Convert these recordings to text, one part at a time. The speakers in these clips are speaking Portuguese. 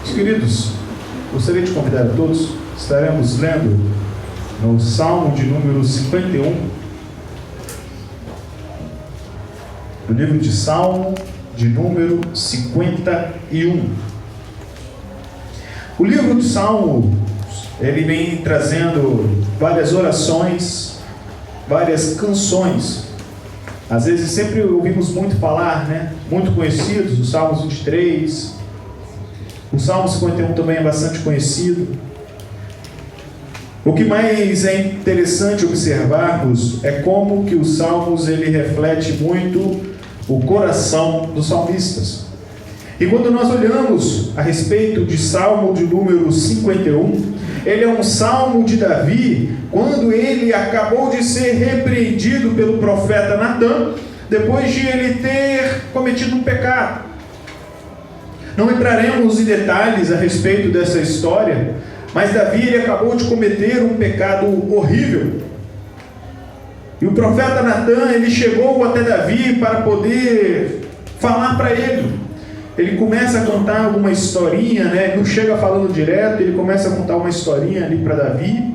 Meus queridos, gostaria de convidar a todos, estaremos lendo no Salmo de número 51, no livro de Salmo de número 51. O livro do Salmo, ele vem trazendo várias orações, várias canções. Às vezes sempre ouvimos muito falar, muito conhecidos, os Salmos 23, o Salmo 51 também é bastante conhecido. O que mais é interessante observarmos é como que os Salmos ele reflete muito o coração dos salmistas. E quando nós olhamos a respeito de Salmo de número 51, ele é um salmo de Davi, quando ele acabou de ser repreendido pelo profeta Natan, depois de ele ter cometido um pecado. Não entraremos em detalhes a respeito dessa história, mas Davi ele acabou de cometer um pecado horrível. E o profeta Natan, ele chegou até Davi para poder falar para ele. Ele começa a contar alguma historinha, Ele não chega falando direto, ele começa a contar uma historinha ali para Davi,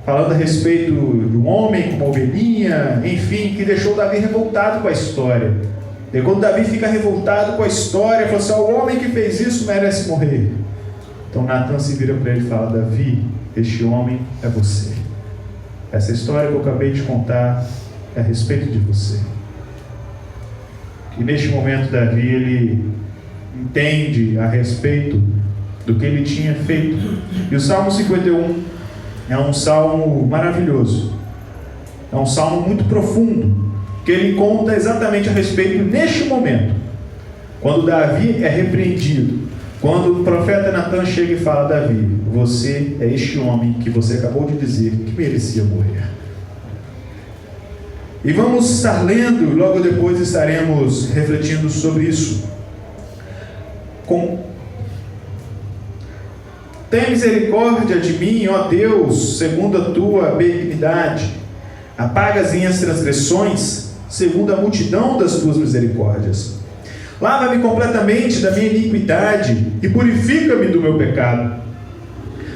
falando a respeito de um homem com uma ovelhinha, enfim, que deixou Davi revoltado com a história. E quando Davi fica revoltado com a história, fala assim: o homem que fez isso merece morrer. Então Natan se vira para ele e fala: Davi, este homem é você. Essa história que eu acabei de contar é a respeito de você. E neste momento Davi, ele entende a respeito do que ele tinha feito. E o Salmo 51 é um salmo maravilhoso. É um salmo muito profundo, que ele conta exatamente a respeito neste momento, quando Davi é repreendido, quando o profeta Natan chega e fala: Davi, você é este homem que você acabou de dizer que merecia morrer. E vamos estar lendo, e logo depois estaremos refletindo sobre isso. Tem misericórdia de mim, ó Deus, segundo a tua benignidade. Apaga as minhas transgressões, segundo a multidão das tuas misericórdias. Lava-me completamente da minha iniquidade e purifica-me do meu pecado.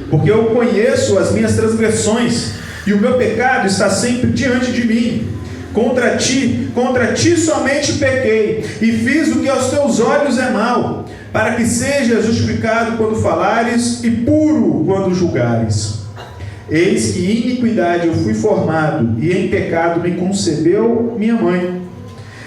Porque eu conheço as minhas transgressões e o meu pecado está sempre diante de mim. Contra ti somente pequei e fiz o que aos teus olhos é mal, para que sejas justificado quando falares e puro quando julgares. Eis que em iniquidade eu fui formado, e em pecado me concebeu minha mãe.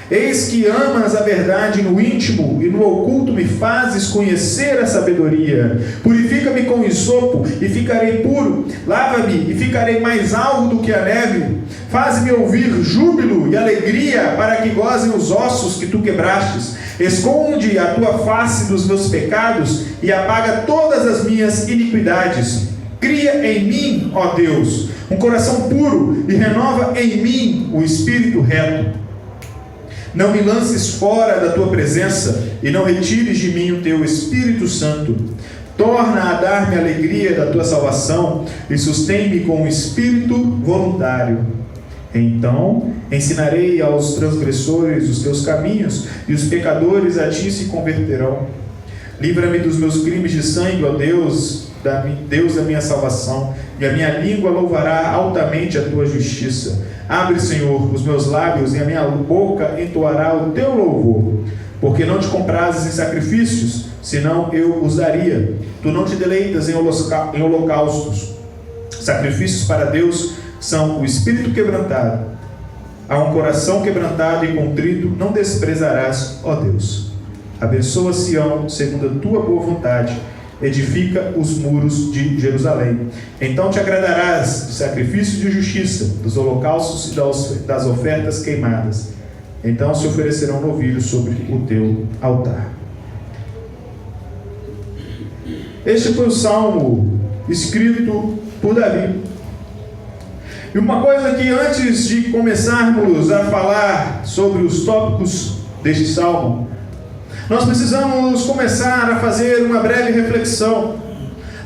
Eis que amas a verdade no íntimo, e no oculto me fazes conhecer a sabedoria. Purifica-me com hisopo, e ficarei puro. Lava-me, e ficarei mais alvo do que a neve. Faz-me ouvir júbilo e alegria, para que gozem os ossos que tu quebrastes. Esconde a tua face dos meus pecados, e apaga todas as minhas iniquidades. Cria em mim, ó Deus, um coração puro, e renova em mim o espírito reto. Não me lances fora da tua presença, e não retires de mim o teu Espírito Santo. Torna a dar-me a alegria da tua salvação, e sustém-me com o espírito voluntário. Então ensinarei aos transgressores os teus caminhos, e os pecadores a ti se converterão. Livra-me dos meus crimes de sangue, ó Deus, Deus da minha salvação, e a minha língua louvará altamente a tua justiça. Abre, Senhor, os meus lábios, e a minha boca entoará o teu louvor. Porque não te comprases em sacrifícios, senão eu os daria. Tu não te deleitas em holocaustos. Sacrifícios para Deus são o espírito quebrantado. A um coração quebrantado e contrito não desprezarás, ó Deus. Abençoa Sião segundo a tua boa vontade. Edifica os muros de Jerusalém. Então te agradarás do sacrifício de justiça, dos holocaustos e das ofertas queimadas. Então se oferecerão novilhos sobre o teu altar. Este foi o salmo escrito por Davi. E uma coisa que antes de começarmos a falar sobre os tópicos deste salmo, nós precisamos começar a fazer uma breve reflexão.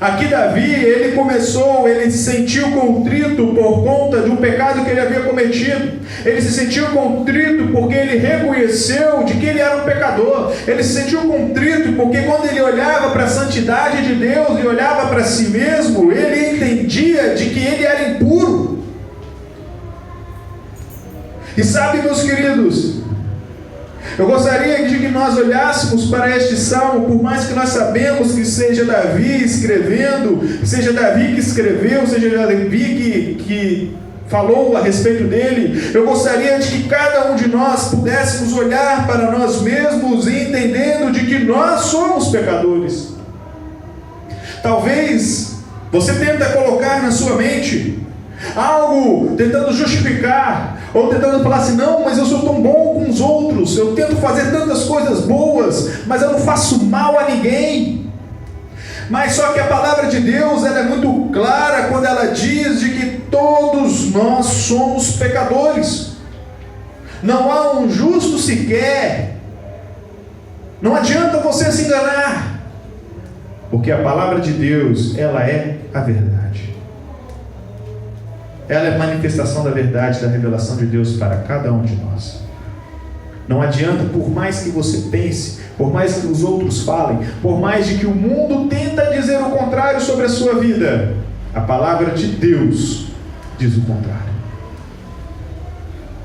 Aqui Davi, ele se sentiu contrito por conta de um pecado que ele havia cometido. Ele se sentiu contrito porque ele reconheceu de que ele era um pecador. Ele se sentiu contrito porque quando ele olhava para a santidade de Deus e olhava para si mesmo, ele entendia de que ele era impuro. E sabe, meus queridos, eu gostaria de que nós olhássemos para este salmo, por mais que nós sabemos que seja Davi escrevendo, seja Davi que escreveu, seja Davi que falou a respeito dele. Eu gostaria de que cada um de nós pudéssemos olhar para nós mesmos e entendendo de que nós somos pecadores. Talvez você tenta colocar na sua mente algo tentando justificar, ou tentando falar assim: não, mas eu sou tão bom com os outros, eu tento fazer tantas coisas boas, mas eu não faço mal a ninguém. Mas só que a palavra de Deus, ela é muito clara quando ela diz de que todos nós somos pecadores. Não há um justo sequer. Não adianta você se enganar, porque a palavra de Deus, ela é a verdade. Ela é manifestação da verdade, da revelação de Deus para cada um de nós. Não adianta, por mais que você pense, por mais que os outros falem, por mais de que o mundo tenta dizer o contrário sobre a sua vida, a palavra de Deus diz o contrário.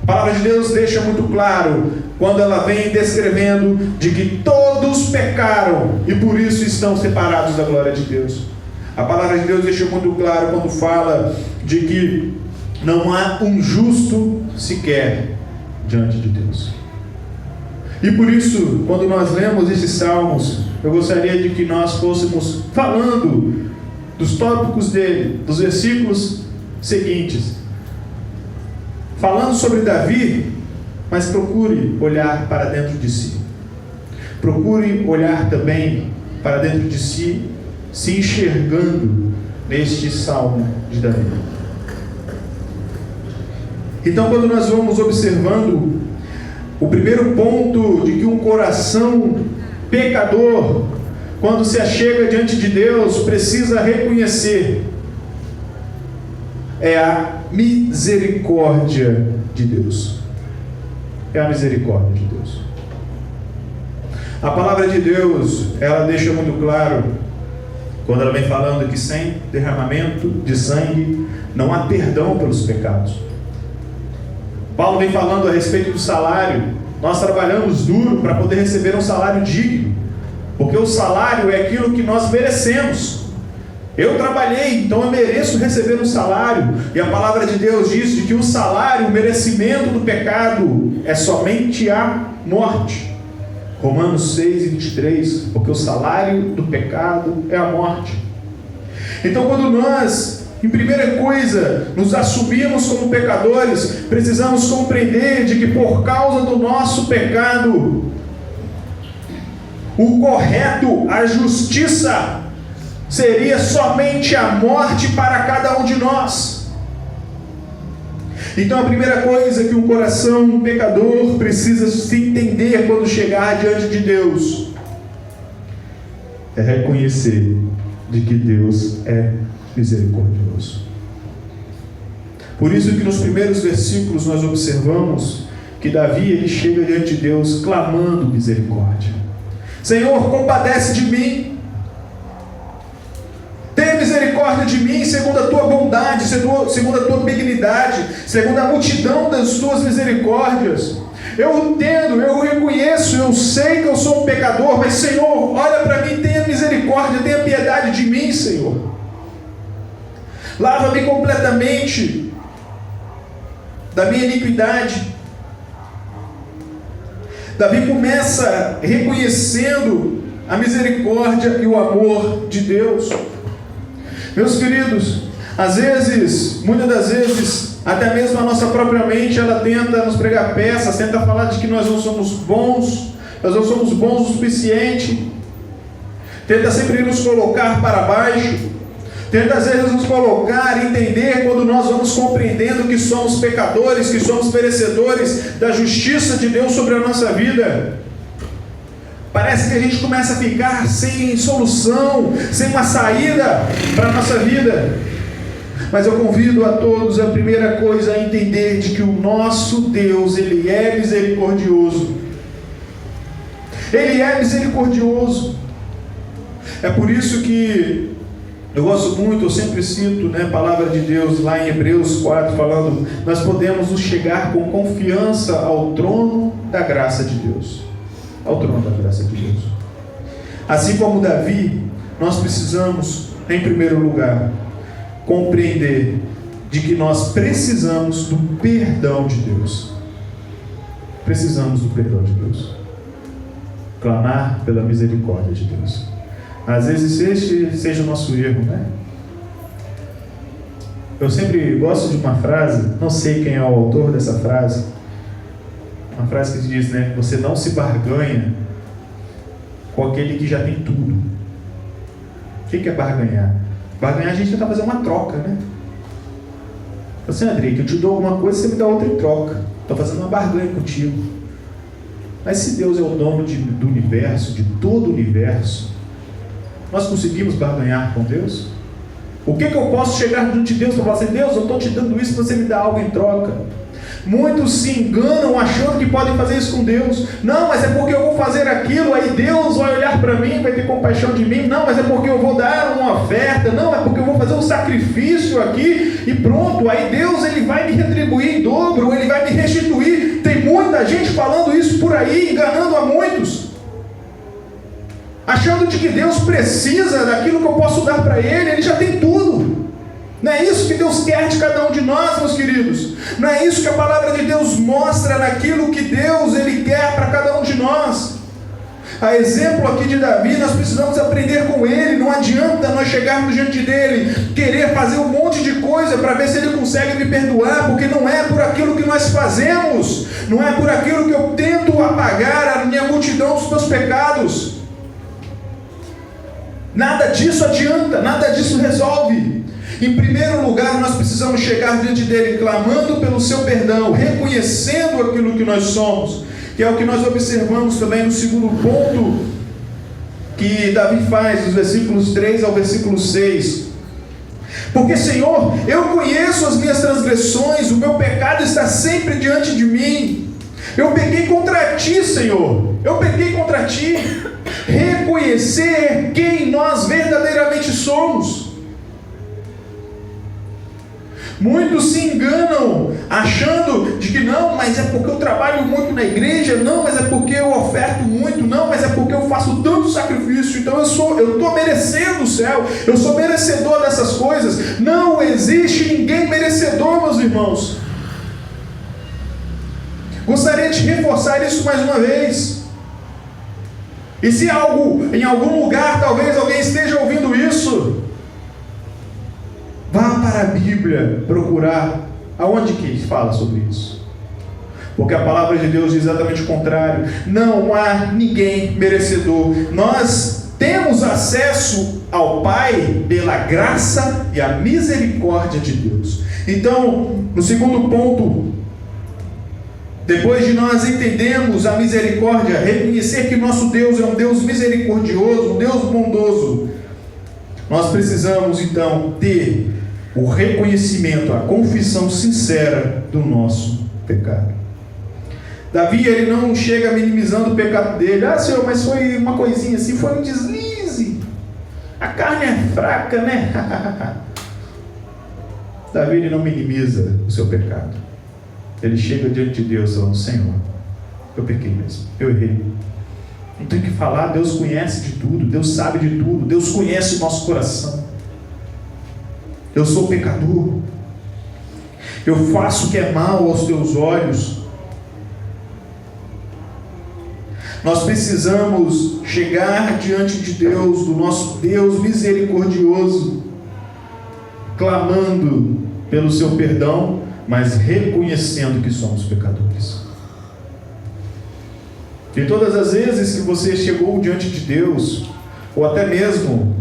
A palavra de Deus deixa muito claro, quando ela vem descrevendo de que todos pecaram e por isso estão separados da glória de Deus. A palavra de Deus deixa muito claro quando fala de que não há um justo sequer diante de Deus. E por isso, quando nós lemos esses salmos, eu gostaria de que nós fôssemos falando dos tópicos dele, dos versículos seguintes, falando sobre Davi, mas procure olhar para dentro de si. Procure olhar também para dentro de si, se enxergando neste salmo de Davi. Então, quando nós vamos observando o primeiro ponto de que um coração pecador, quando se achega diante de Deus, precisa reconhecer, é a misericórdia de Deus. É a misericórdia de Deus. A palavra de Deus, ela deixa muito claro, quando ela vem falando que sem derramamento de sangue não há perdão pelos pecados. Paulo vem falando a respeito do salário. Nós trabalhamos duro para poder receber um salário digno, porque o salário é aquilo que nós merecemos. Eu trabalhei, então eu mereço receber um salário. E a palavra de Deus diz de que o salário, o merecimento do pecado é somente a morte. Romanos 6:23, porque o salário do pecado é a morte. Então, quando nós, em primeira coisa, nos assumimos como pecadores, precisamos compreender de que por causa do nosso pecado, o correto, a justiça, seria somente a morte para cada um de nós. Então a primeira coisa que um coração pecador precisa se entender quando chegar diante de Deus é reconhecer de que Deus é misericordioso. Por isso que nos primeiros versículos nós observamos que Davi, ele chega diante de Deus clamando misericórdia. Senhor, compadece de mim. Tenha misericórdia de mim, segundo a tua bondade, segundo a tua benignidade, segundo a multidão das tuas misericórdias. Eu entendo, eu reconheço, eu sei que eu sou um pecador, mas Senhor, olha para mim, tenha misericórdia, tenha piedade de mim, Senhor. Lava-me completamente da minha iniquidade. Davi começa reconhecendo a misericórdia e o amor de Deus. Meus queridos, às vezes, muitas das vezes, até mesmo a nossa própria mente, ela tenta nos pregar peças, tenta falar de que nós não somos bons, nós não somos bons o suficiente, tenta sempre nos colocar para baixo, tenta às vezes nos colocar e entender quando nós vamos compreendendo que somos pecadores, que somos merecedores da justiça de Deus sobre a nossa vida. Parece que a gente começa a ficar sem solução, sem uma saída para a nossa vida. Mas eu convido a todos, a primeira coisa, a entender de que o nosso Deus, Ele é misericordioso. Ele é misericordioso. É por isso que eu gosto muito, eu sempre cito, a palavra de Deus lá em Hebreus 4, falando, nós podemos nos chegar com confiança ao trono da graça de Deus. Ao trono da graça de Deus. Assim como Davi, nós precisamos, em primeiro lugar, compreender de que nós precisamos do perdão de Deus. Precisamos do perdão de Deus. Clamar pela misericórdia de Deus. Às vezes este seja o nosso erro, Eu sempre gosto de uma frase, não sei quem é o autor dessa frase, uma frase que diz, você não se barganha com aquele que já tem tudo. O que é barganhar? Barganhar a gente tenta fazer uma troca, Assim, Andrei, que eu te dou alguma coisa, você me dá outra em troca. Estou fazendo uma barganha contigo. Mas se Deus é o dono do universo, de todo o universo, nós conseguimos barganhar com Deus? O que eu posso chegar diante de Deus para falar assim, Deus, eu estou te dando isso, você me dá algo em troca? Muitos se enganam achando que podem fazer isso com Deus. Não, mas é porque eu vou fazer aquilo, aí Deus vai olhar para mim, vai ter compaixão de mim. Não, mas é porque eu vou dar uma oferta. Não, é porque eu vou fazer um sacrifício aqui e pronto, aí Deus ele vai me retribuir em dobro, ele vai me restituir. Tem muita gente falando isso por aí, enganando a muitos, achando de que Deus precisa daquilo que eu posso dar para Ele já tem tudo. Não é isso que Deus quer de cada um de nós, meus queridos. Não é isso que a palavra de Deus mostra naquilo que Deus Ele quer para cada um de nós. A exemplo aqui de Davi, nós precisamos aprender com ele. Não adianta nós chegarmos diante dele, querer fazer um monte de coisa para ver se ele consegue me perdoar, porque não é por aquilo que nós fazemos, não é por aquilo que eu tento apagar a minha multidão dos meus pecados. Nada disso adianta, nada disso resolve. Em primeiro lugar, nós precisamos chegar diante dele clamando pelo seu perdão, reconhecendo aquilo que nós somos, que é o que nós observamos também no segundo ponto que Davi faz, dos versículos 3 ao versículo 6. Porque, Senhor, eu conheço as minhas transgressões, o meu pecado está sempre diante de mim. Eu pequei contra ti, Senhor, eu pequei contra ti. Reconhecer quem nós verdadeiramente somos. Muitos se enganam achando de que não, mas é porque eu trabalho muito na igreja, não, mas é porque eu oferto muito, não, mas é porque eu faço tanto sacrifício, então eu estou merecendo o céu, eu sou merecedor dessas coisas. Não existe ninguém merecedor, meus irmãos. Gostaria de reforçar isso mais uma vez. E se em algum lugar talvez alguém esteja ouvindo isso, vá para a Bíblia procurar aonde que fala sobre isso. Porque a palavra de Deus diz exatamente o contrário. Não há ninguém merecedor. Nós temos acesso ao Pai pela graça e a misericórdia de Deus. Então, no segundo ponto, depois de nós entendermos a misericórdia, reconhecer que nosso Deus é um Deus misericordioso, um Deus bondoso, nós precisamos então ter o reconhecimento, a confissão sincera do nosso pecado. Davi, ele não chega minimizando o pecado dele. Ah, Senhor, mas foi uma coisinha assim, foi um deslize. A carne é fraca, né? Davi, ele não minimiza o seu pecado. Ele chega diante de Deus falando, Senhor, eu pequei mesmo, eu errei. Não tem o que falar, Deus conhece de tudo, Deus sabe de tudo, Deus conhece o nosso coração. Eu sou pecador, eu faço o que é mal aos teus olhos. Nós precisamos chegar diante de Deus, do nosso Deus misericordioso, clamando pelo seu perdão, mas reconhecendo que somos pecadores. E todas as vezes que você chegou diante de Deus, ou até mesmo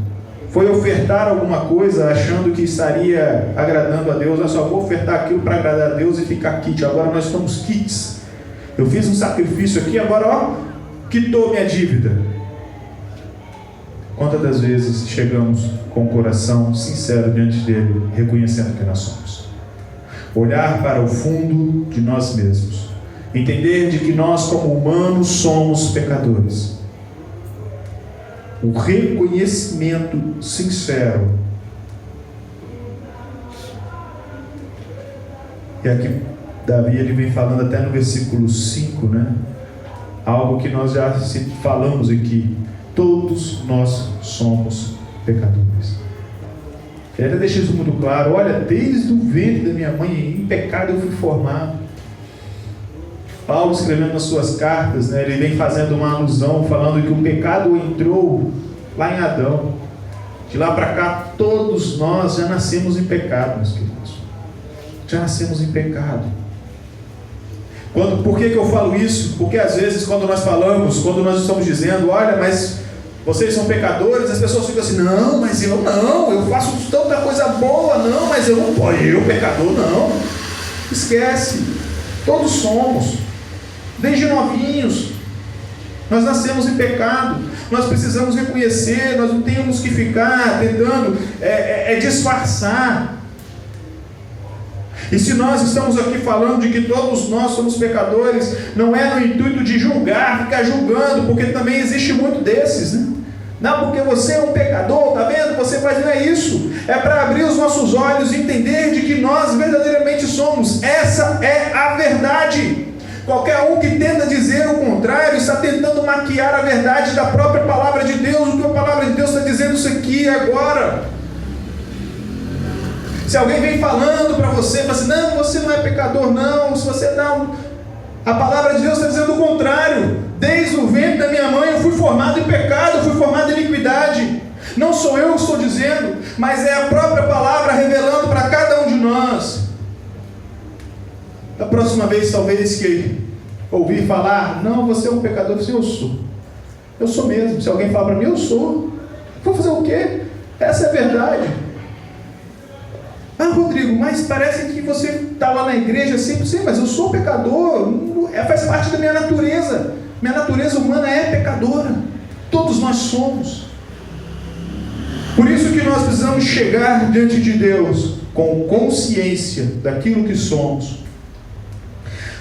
foi ofertar alguma coisa achando que estaria agradando a Deus, eu só vou ofertar aquilo para agradar a Deus e ficar kit, agora nós estamos kits, eu fiz um sacrifício aqui, agora quitou minha dívida. Quantas das vezes chegamos com o coração sincero diante dele, reconhecendo que nós somos? Olhar para o fundo de nós mesmos, entender de que nós como humanos somos pecadores. O reconhecimento sincero. E aqui Davi ele vem falando até no versículo 5, né? Algo que nós já falamos aqui. Todos nós somos pecadores. Ele deixa isso muito claro. Olha, desde o ventre da minha mãe, em pecado eu fui formado. Paulo, escrevendo nas suas cartas, né, ele vem fazendo uma alusão, falando que o pecado entrou lá em Adão. De lá para cá, todos nós já nascemos em pecado, meus queridos. Já nascemos em pecado. Por que eu falo isso? Porque às vezes quando nós estamos dizendo, olha, mas vocês são pecadores, as pessoas ficam assim, não, mas eu não, eu faço tanta coisa boa, não, mas eu não posso, eu pecador não. Esquece, todos somos, desde novinhos, nós nascemos em pecado, nós precisamos reconhecer, nós não temos que ficar tentando disfarçar. E se nós estamos aqui falando de que todos nós somos pecadores, não é no intuito de julgar, ficar julgando, porque também existe muito desses, né? Não, porque você é um pecador, tá vendo? Você faz, não é isso. É para abrir os nossos olhos e entender de que nós verdadeiramente somos. Essa é a verdade. Qualquer um que tenta dizer o contrário está tentando maquiar a verdade da própria palavra de Deus. O que a palavra de Deus está dizendo isso aqui agora. Se alguém vem falando para você, fala assim, não, você não é pecador, não, se você não... A palavra de Deus está dizendo o contrário. Desde o ventre da minha mãe eu fui formado em pecado, eu fui formado em iniquidade. Não sou eu que estou dizendo, mas é a própria palavra revelando para cada um de nós. Da próxima vez, talvez, que ouvir falar, não, você é um pecador, eu sou. Eu sou mesmo. Se alguém falar para mim, eu sou. Vou fazer o quê? Essa é a verdade. Ah, Rodrigo, mas parece que você está lá na igreja sempre, sim, mas eu sou pecador, faz parte da minha natureza. Minha natureza humana é pecadora. Todos nós somos. Por isso que nós precisamos chegar diante de Deus com consciência daquilo que somos.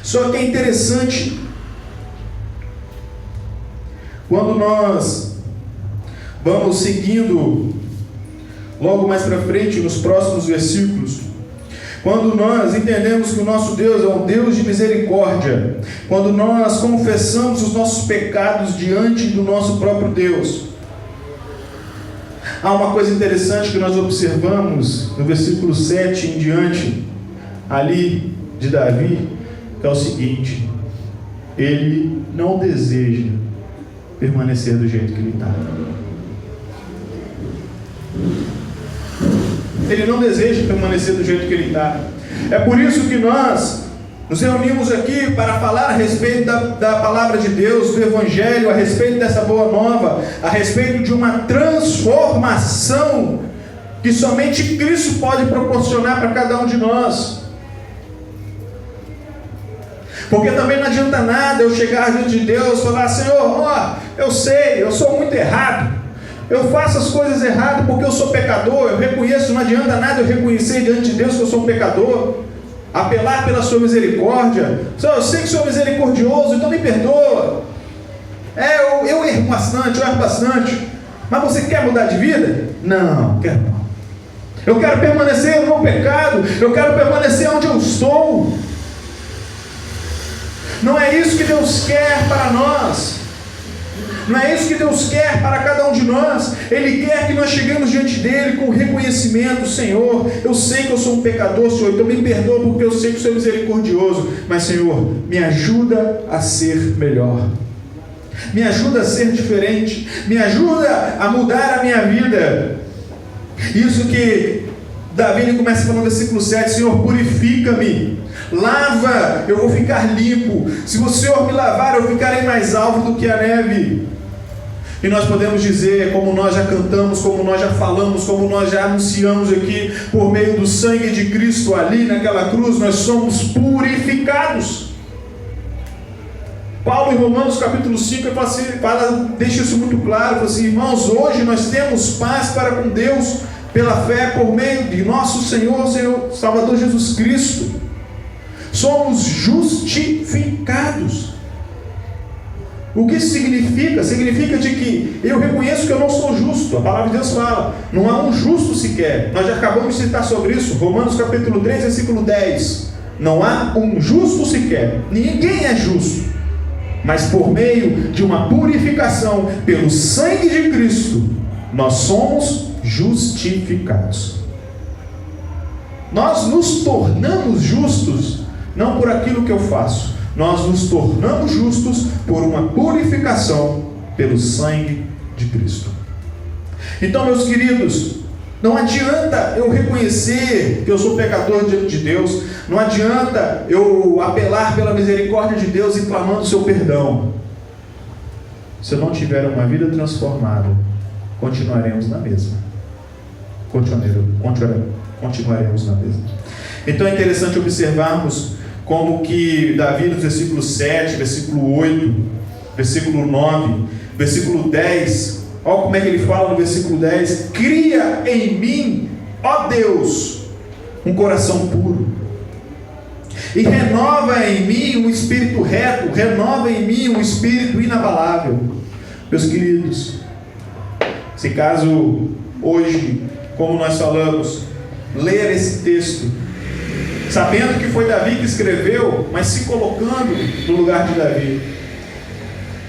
Só que é interessante, quando nós vamos seguindo logo mais para frente, nos próximos versículos, quando nós entendemos que o nosso Deus é um Deus de misericórdia, quando nós confessamos os nossos pecados diante do nosso próprio Deus, há uma coisa interessante que nós observamos no versículo 7 em diante, ali de Davi, que é o seguinte: ele não deseja permanecer do jeito que ele está. Ele não deseja permanecer do jeito que ele está. É por isso que nós nos reunimos aqui para falar a respeito da palavra de Deus, do Evangelho, a respeito dessa boa nova, a respeito de uma transformação que somente Cristo pode proporcionar para cada um de nós. Porque também não adianta nada eu chegar diante de Deus e falar, Senhor, eu sei, eu sou muito errado. Eu faço as coisas erradas porque eu sou pecador, eu reconheço, não adianta nada eu reconhecer diante de Deus que eu sou um pecador, apelar pela sua misericórdia. Senhor, eu sei que o Senhor é misericordioso, então me perdoa. Eu erro bastante, mas você quer mudar de vida? Não, quero não. Eu quero permanecer no meu pecado, eu quero permanecer onde eu estou. Não é isso que Deus quer para nós. Não é isso que Deus quer para cada um de nós. Ele quer que nós cheguemos diante dele com reconhecimento. Senhor, eu sei que eu sou um pecador, Senhor, então me perdoa porque eu sei que o Senhor é misericordioso, mas Senhor, me ajuda a ser melhor, me ajuda a ser diferente, me ajuda a mudar a minha vida. Isso que Davi ele começa falando no versículo 7, Senhor, purifica-me, lava, eu vou ficar limpo. Se o Senhor me lavar, eu ficarei mais alto do que a neve. E nós podemos dizer, como nós já cantamos, como nós já falamos, como nós já anunciamos aqui, por meio do sangue de Cristo ali naquela cruz, nós somos purificados. Paulo, em Romanos capítulo 5, deixa isso muito claro, fala assim: irmãos, hoje nós temos paz para com Deus pela fé por meio de nosso Senhor Salvador Jesus Cristo. Somos justificados. O que isso significa? Significa de que eu reconheço que eu não sou justo. A palavra de Deus fala: não há um justo sequer. Nós já acabamos de citar sobre isso, Romanos capítulo 3, versículo 10. Não há um justo sequer. Ninguém é justo. Mas por meio de uma purificação pelo sangue de Cristo, nós somos justificados. Nós nos tornamos justos não por aquilo que eu faço. Nós nos tornamos justos por uma purificação pelo sangue de Cristo. Então, meus queridos, não adianta eu reconhecer que eu sou pecador diante de Deus. Não adianta eu apelar pela misericórdia de Deus e clamando o seu perdão. Se eu não tiver uma vida transformada, continuaremos na mesma. Continuaremos na mesma. Então é interessante observarmos como que Davi, no versículo 7, versículo 8, versículo 9, versículo 10, olha como é que ele fala no versículo 10: cria em mim, ó Deus, um coração puro, e renova em mim um espírito reto, renova em mim um espírito inabalável. Meus queridos, se caso hoje, como nós falamos, ler esse texto, sabendo que foi Davi que escreveu, mas se colocando no lugar de Davi,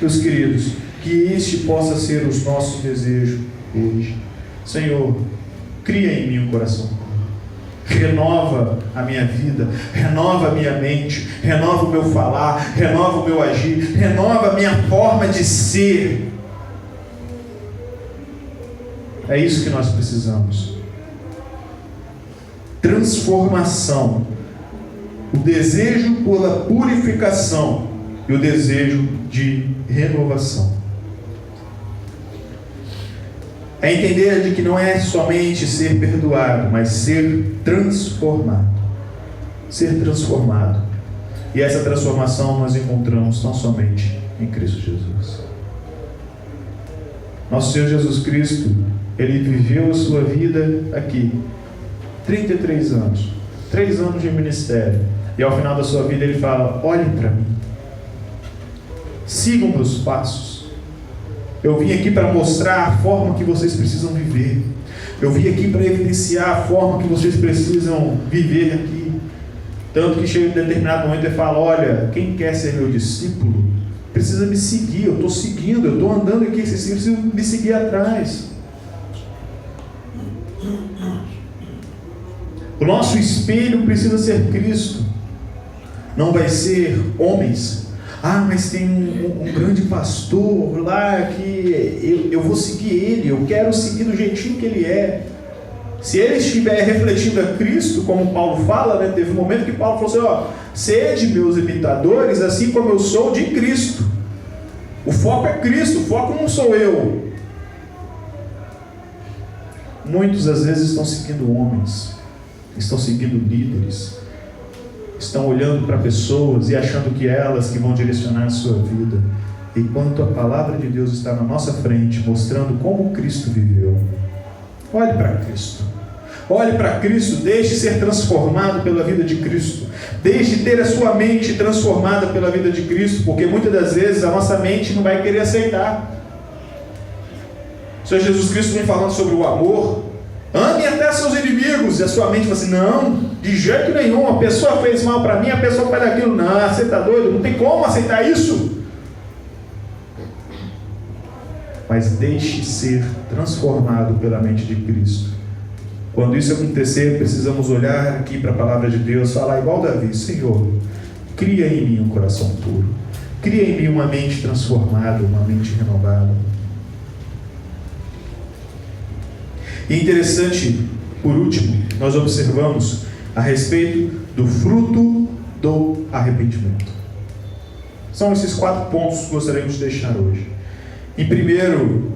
meus queridos, que este possa ser os nossos desejos hoje. Senhor, cria em mim um coração puro, renova a minha vida, renova a minha mente, renova o meu falar, renova o meu agir, renova a minha forma de ser. É isso que nós precisamos. Transformação, o desejo pela purificação e o desejo de renovação. É entender de que não é somente ser perdoado, mas ser transformado. Ser transformado. E essa transformação nós encontramos tão somente em Cristo Jesus. Nosso Senhor Jesus Cristo, Ele viveu a sua vida aqui, 33 anos, 3 anos de ministério, e ao final da sua vida Ele fala: olhem para mim, sigam meus passos. Eu vim aqui para mostrar a forma que vocês precisam viver. Eu vim aqui para evidenciar a forma que vocês precisam viver aqui. Tanto que chega em determinado momento e fala: olha, quem quer ser meu discípulo precisa me seguir. Eu estou seguindo, eu estou andando aqui, vocês precisam me seguir atrás. O nosso espelho precisa ser Cristo. Não vai ser homens. Mas tem um grande pastor lá que eu vou seguir ele, eu quero seguir do jeitinho que ele é. Se ele estiver refletindo a Cristo, como Paulo fala, né? Teve um momento que Paulo falou assim: sede meus imitadores, assim como eu sou de Cristo. O foco é Cristo, o foco não sou eu. Muitos às vezes estão seguindo homens, estão seguindo líderes, estão olhando para pessoas e achando que elas que vão direcionar a sua vida, enquanto a palavra de Deus está na nossa frente, mostrando como Cristo viveu. Olhe para Cristo. Olhe para Cristo, deixe ser transformado pela vida de Cristo. Deixe ter a sua mente transformada pela vida de Cristo, porque muitas das vezes a nossa mente não vai querer aceitar. O Senhor Jesus Cristo vem falando sobre o amor. Ame até seus inimigos. E a sua mente fala assim: não, de jeito nenhum. A pessoa fez mal para mim, a pessoa faz aquilo. Não, você está doido? Não tem como aceitar isso. Mas deixe ser transformado pela mente de Cristo. Quando isso acontecer, precisamos olhar aqui para a palavra de Deus, falar igual Davi: Senhor, cria em mim um coração puro, cria em mim uma mente transformada, uma mente renovada. E interessante, por último, nós observamos a respeito do fruto do arrependimento. São esses 4 pontos que gostaríamos de deixar hoje. Em primeiro,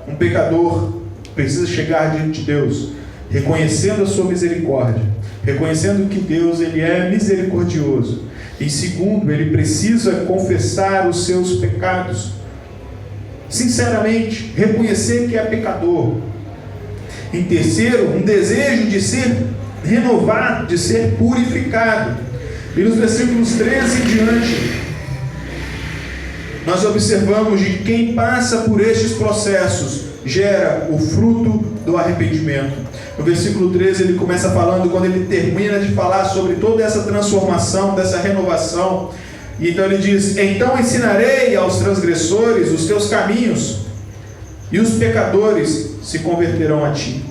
um pecador precisa chegar diante de Deus, reconhecendo a sua misericórdia, reconhecendo que Deus ele é misericordioso, Em segundo, ele precisa confessar os seus pecados. Sinceramente, reconhecer que é pecador. Em terceiro, um desejo de ser renovado, de ser purificado. E nos versículos 13 em diante, nós observamos de quem passa por estes processos gera o fruto do arrependimento. No versículo 13 ele começa falando, quando ele termina de falar sobre toda essa transformação, dessa renovação, e então ele diz: então ensinarei aos transgressores os teus caminhos, e os pecadores se converterão a ti.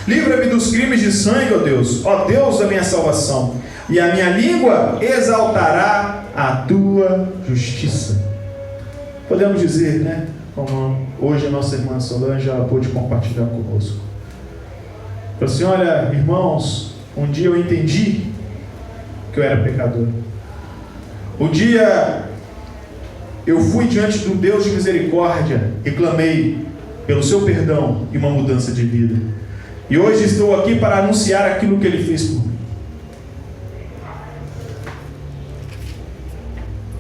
Livra-me dos crimes de sangue, ó Deus da minha salvação, e a minha língua exaltará a tua justiça. Podemos dizer, né, como hoje a nossa irmã Solange ela pôde compartilhar conosco. Falou assim: olha, irmãos, um dia eu entendi que eu era pecador. Um dia eu fui diante do Deus de misericórdia e clamei pelo seu perdão e uma mudança de vida. E hoje estou aqui para anunciar aquilo que ele fez por mim.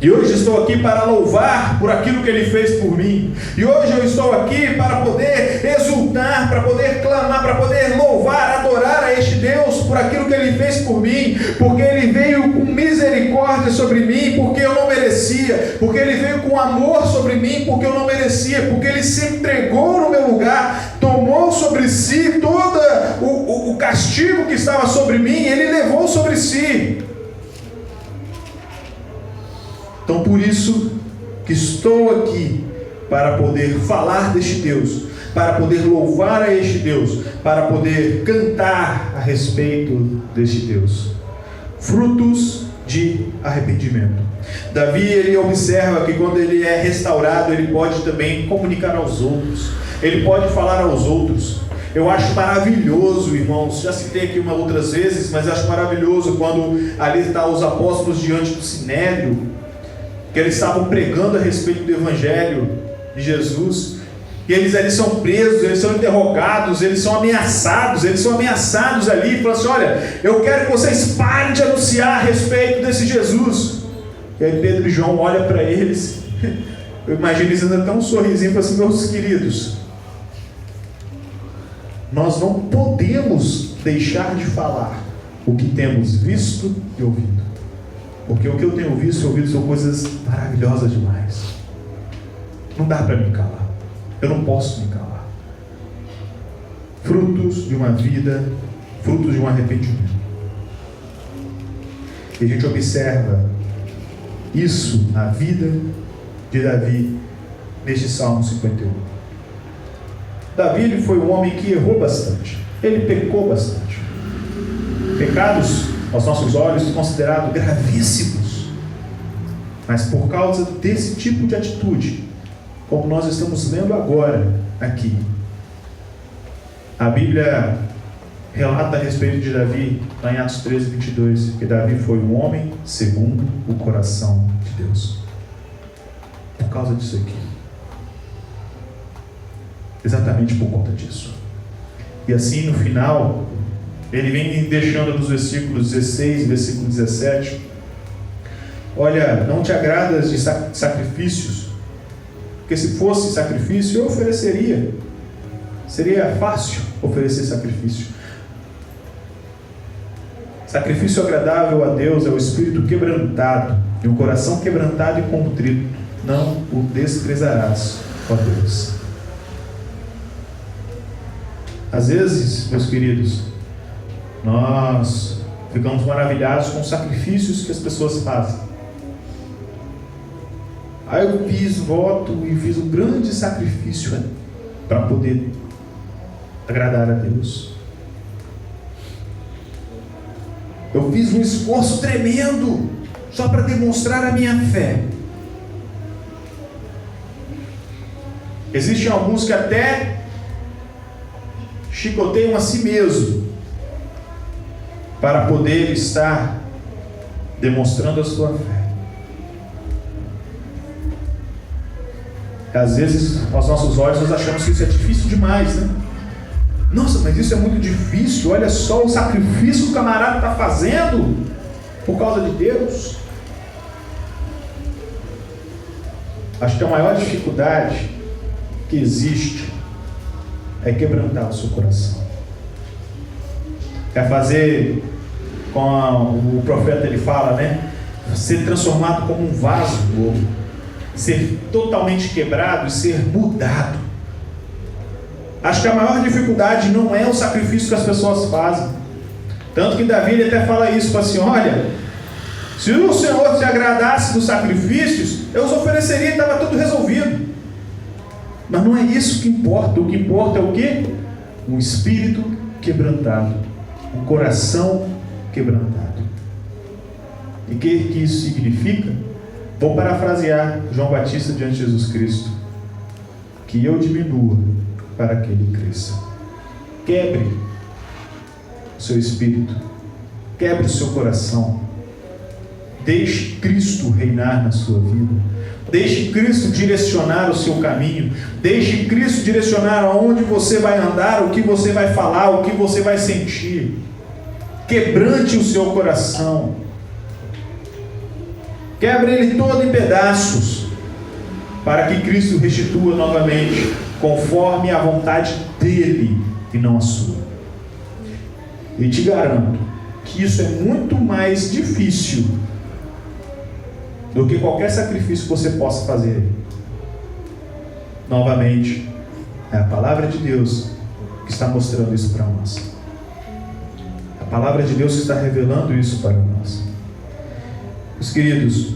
E hoje estou aqui para louvar por aquilo que ele fez por mim. E hoje eu estou aqui para poder exultar, para poder clamar, para poder louvar, adorar a este Deus por aquilo que ele fez por mim. Porque ele veio com misericórdia sobre mim, porque eu não merecia. Porque ele veio com amor sobre mim, porque eu não merecia. Porque ele se entregou no meu lugar, tomou sobre si todo o castigo que estava sobre mim, ele levou sobre si. Então por isso que estou aqui, para poder falar deste Deus, para poder louvar a este Deus, para poder cantar a respeito deste Deus. Frutos de arrependimento. Davi, ele observa que quando ele é restaurado, ele pode também comunicar aos outros, ele pode falar aos outros. Eu acho maravilhoso, irmãos, já citei aqui outras vezes, mas acho maravilhoso quando ali estão os apóstolos diante do sinédrio, que eles estavam pregando a respeito do Evangelho de Jesus, e eles ali são presos, eles são interrogados, eles são ameaçados ali, falando assim: olha, eu quero que vocês parem de anunciar a respeito desse Jesus. E aí Pedro e João olham para eles, eu imagino eles ainda tão um sorrisinho, e falam assim: meus queridos, nós não podemos deixar de falar o que temos visto e ouvido. Porque o que eu tenho visto e ouvido são coisas maravilhosas demais. Não dá para me calar. Eu não posso me calar. Frutos de uma vida, frutos de um arrependimento. E a gente observa isso na vida de Davi neste Salmo 51. Davi, ele foi um homem que errou bastante. Ele pecou bastante. Pecados aos nossos olhos, considerados gravíssimos, mas por causa desse tipo de atitude, como nós estamos lendo agora aqui, a Bíblia relata a respeito de Davi, lá em Atos 13, 22, que Davi foi um homem segundo o coração de Deus. Por causa disso aqui, exatamente por conta disso. E assim, no final, ele vem deixando nos versículos 16 e versículo 17: olha, não te agradas de sacrifícios, porque se fosse sacrifício eu ofereceria, seria fácil oferecer sacrifício. Sacrifício agradável a Deus é o espírito quebrantado, e um coração quebrantado e contrito não o desprezarás, ó Deus. Às vezes, meus queridos, nós ficamos maravilhados com os sacrifícios que as pessoas fazem. Aí eu fiz voto e fiz um grande sacrifício para poder agradar a Deus. Eu fiz um esforço tremendo só para demonstrar a minha fé. Existem alguns que até chicoteiam a si mesmo para poder estar demonstrando a sua fé. Às vezes, aos nossos olhos, nós achamos que isso é difícil demais, né? Nossa, mas isso é muito difícil, olha só o sacrifício que o camarada está fazendo. por causa de Deus. Acho que a maior dificuldade que existe é quebrantar o seu coração. É fazer, como o profeta ele fala, né? Ser transformado como um vaso novo, ser totalmente quebrado e ser mudado. Acho que a maior dificuldade não é o sacrifício que as pessoas fazem. Tanto que Davi ele até fala isso, fala assim: olha, se o Senhor se agradasse dos sacrifícios, eu os ofereceria e estava tudo resolvido. Mas não é isso que importa. O que importa é o quê? Um espírito quebrantado, um coração quebrantado. E o que isso significa? Vou parafrasear João Batista diante de Jesus Cristo: que eu diminua para que ele cresça. Quebre o seu espírito, quebre o seu coração, deixe Cristo reinar na sua vida, deixe Cristo direcionar o seu caminho, deixe Cristo direcionar aonde você vai andar, o que você vai falar, o que você vai sentir. Quebrante o seu coração, quebre ele todo em pedaços, para que Cristo restitua novamente, conforme a vontade dele e não a sua. E te garanto que isso é muito mais difícil do que qualquer sacrifício que você possa fazer. Novamente, é a palavra de Deus que está mostrando isso para nós. A palavra de Deus que está revelando isso para nós. Meus queridos,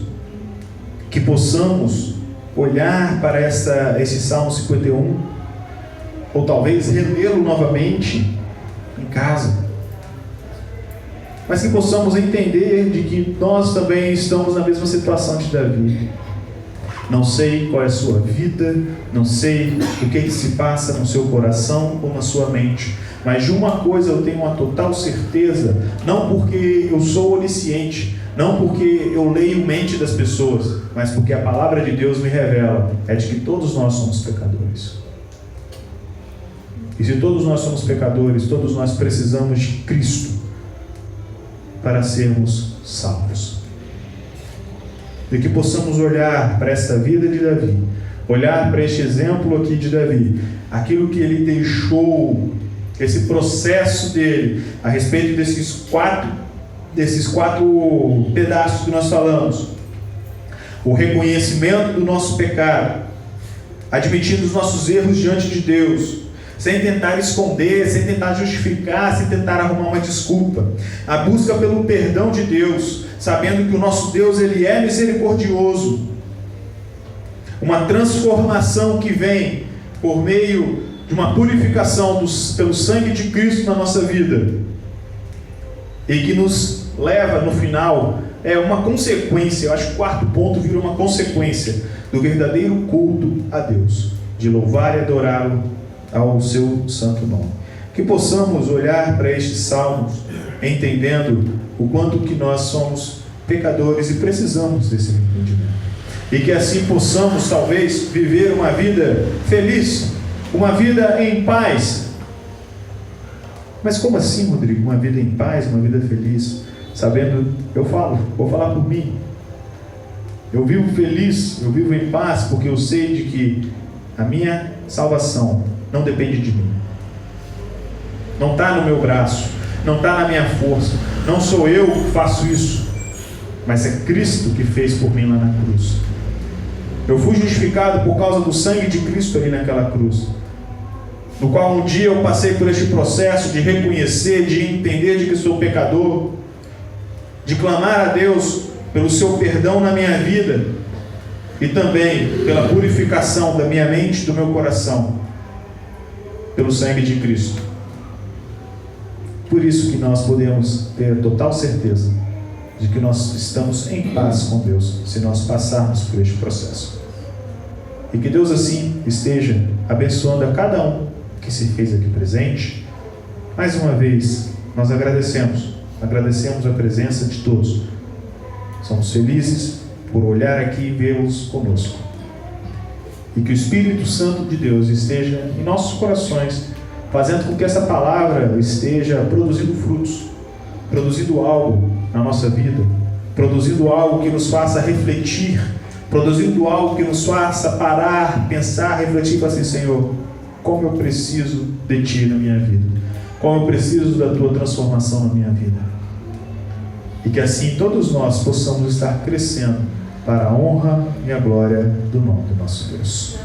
que possamos olhar para esse Salmo 51, ou talvez relê-lo novamente em casa, mas que possamos entender de que nós também estamos na mesma situação de Davi. Não sei qual é a sua vida, não sei o que se passa no seu coração ou na sua mente, mas de uma coisa eu tenho uma total certeza, não porque eu sou onisciente, não porque eu leio mente das pessoas, mas porque a palavra de Deus me revela, é de que todos nós somos pecadores. E se todos nós somos pecadores, todos nós precisamos de Cristo para sermos salvos. E que possamos olhar para esta vida de Davi, olhar para este exemplo aqui de Davi, aquilo que ele deixou, esse processo dele, a respeito desses quatro pedaços que nós falamos: o reconhecimento do nosso pecado, admitindo os nossos erros diante de Deus, sem tentar esconder, sem tentar justificar, sem tentar arrumar uma desculpa, a busca pelo perdão de Deus, sabendo que o nosso Deus ele é misericordioso, uma transformação que vem por meio de uma purificação pelo sangue de Cristo na nossa vida, e que nos leva no final, é uma consequência. Eu acho que o quarto ponto vira uma consequência do verdadeiro culto a Deus, de louvar e adorá-lo ao seu santo nome. Que possamos olhar para estes salmos entendendo o quanto que nós somos pecadores e precisamos desse entendimento, e que assim possamos talvez viver uma vida feliz, uma vida em paz. Mas como assim, Rodrigo? Uma vida em paz, uma vida feliz? Sabendo, vou falar por mim. Eu vivo feliz, eu vivo em paz, porque eu sei de que a minha salvação não depende de mim. Não está no meu braço, não está na minha força, não sou eu que faço isso, mas é Cristo que fez por mim lá na cruz. Eu fui justificado por causa do sangue de Cristo ali naquela cruz, no qual um dia eu passei por este processo de reconhecer, de entender de que sou pecador, de clamar a Deus pelo seu perdão na minha vida, e também pela purificação da minha mente e do meu coração, pelo sangue de Cristo. Por isso que nós podemos ter total certeza de que nós estamos em paz com Deus, se nós passarmos por este processo. E que Deus assim esteja abençoando a cada um que se fez aqui presente. Mais uma vez, nós agradecemos a presença de todos. Somos felizes por olhar aqui e vê-los conosco. E que o Espírito Santo de Deus esteja em nossos corações, fazendo com que essa palavra esteja produzindo frutos, produzindo algo na nossa vida, produzindo algo que nos faça refletir, produzindo algo que nos faça parar, pensar, refletir e falar assim: Senhor, como eu preciso de Ti na minha vida, como eu preciso da Tua transformação na minha vida. E que assim todos nós possamos estar crescendo para a honra e a glória do nome do nosso Deus.